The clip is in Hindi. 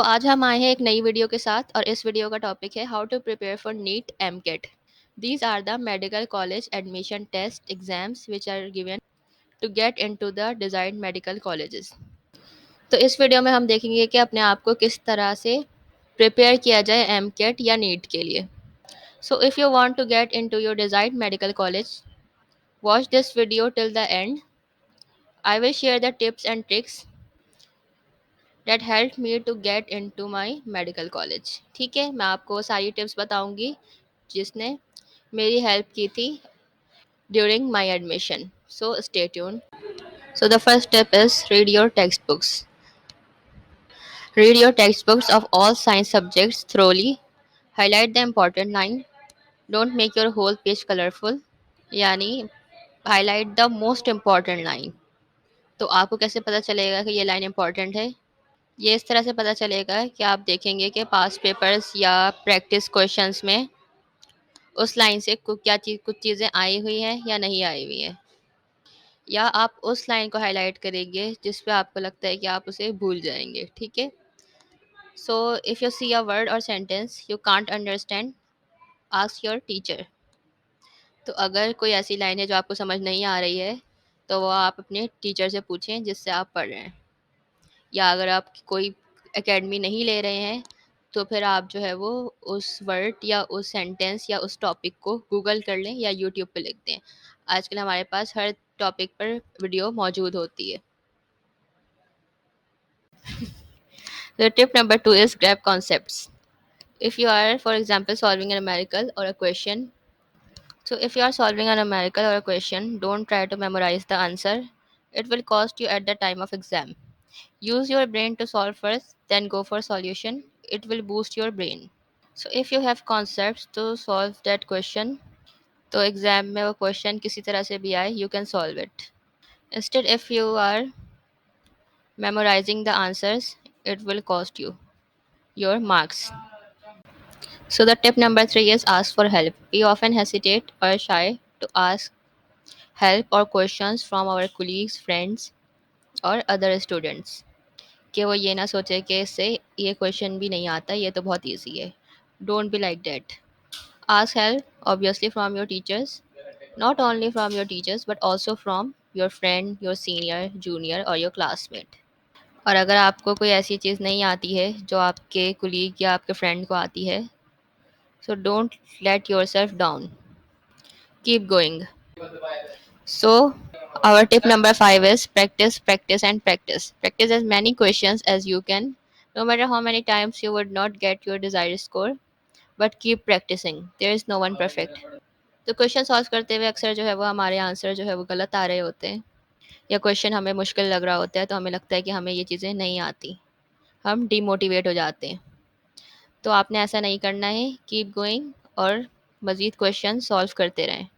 आज हम आए हैं एक नई वीडियो के साथ और इस वीडियो का टॉपिक है how to prepare for NEET MCAT. These are the medical college admission test exams which are given to get into the desired medical colleges. तो इस वीडियो में हम देखेंगे कि अपने आप को किस तरह से प्रिपेयर किया जाए एमकेट या नीट के लिए। So if you want to get into your desired medical college, watch this video till the end. I will share the tips and tricks that helped me to get into my medical college। ठीक है, मैं आपको सारी टिप्स बताऊंगी जिसने मेरी हेल्प की थी during my admission. So stay tune. So the first step is read your textbooks। Read your textbooks of all science subjects thoroughly। Highlight the important line। Don't make your whole page colorful। यानी highlight the most important line। तो आपको कैसे पता चलेगा कि ये लाइन इंपॉर्टेंट है? ये इस तरह से पता चलेगा कि आप देखेंगे कि पास्ट पेपर्स या प्रैक्टिस क्वेश्चंस में उस लाइन से कुछ चीज़ें आई हुई हैं या नहीं आई हुई हैं, या आप उस लाइन को हाईलाइट करेंगे जिस पे आपको लगता है कि आप उसे भूल जाएंगे। ठीक है। So if you see a word or sentence you can't understand, ask your teacher. तो अगर कोई ऐसी लाइन है जो आपको समझ नहीं आ रही है तो वो आप अपने टीचर से पूछें जिससे आप पढ़ रहे हैं। या अगर आप कोई एकेडमी नहीं ले रहे हैं तो फिर आप जो है वो उस वर्ड या उस सेंटेंस या उस टॉपिक को गूगल कर लें या यूट्यूब पे लिख दें। आजकल हमारे पास हर टॉपिक पर वीडियो मौजूद होती है। तो tip number 2 is grab concepts. If you are for example solving an numerical or a question, so if you are solving a numerical or a question, don't try to memorize the answer, it will cost you at the time of exam। Use your brain to solve first, then go for solution. It will boost your brain। So if you have concepts to solve that question, तो एग्जाम में वो क्वेश्चन किसी तरह से भी आए, you can solve it। Instead, if you are memorizing the answers, it will cost you your marks। So the tip number 3 is ask for help। We often hesitate or shy to ask help or questions from our colleagues, friends or other students। कि वो ये ना सोचे कि इससे ये क्वेश्चन भी नहीं आता, ये तो बहुत ईजी है। Don't be like that. Ask help obviously from your teachers, not only from your teachers but also from your friend, your senior, junior और योर क्लासमेट। और अगर आपको कोई ऐसी चीज़ नहीं आती है जो आपके कुलीग या आपके फ्रेंड को आती है, so don't let your self down, keep going. So, our tip number 5 is practice, practice, and practice. Practice as many questions as you can. No matter how many times you would not get your desired score, but keep practicing. There is no one perfect। तो क्वेश्चन सॉल्व करते हुए अक्सर जो है वो हमारे आंसर जो है वो गलत आ रहे होते हैं, या क्वेश्चन हमें मुश्किल लग रहा होता है तो हमें लगता है कि हमें ये चीज़ें नहीं आती, हम डीमोटिवेट हो जाते हैं। तो आपने ऐसा नहीं करना है, कीप गोइंग और मज़ीद क्वेश्चन सॉल्व करते रहें।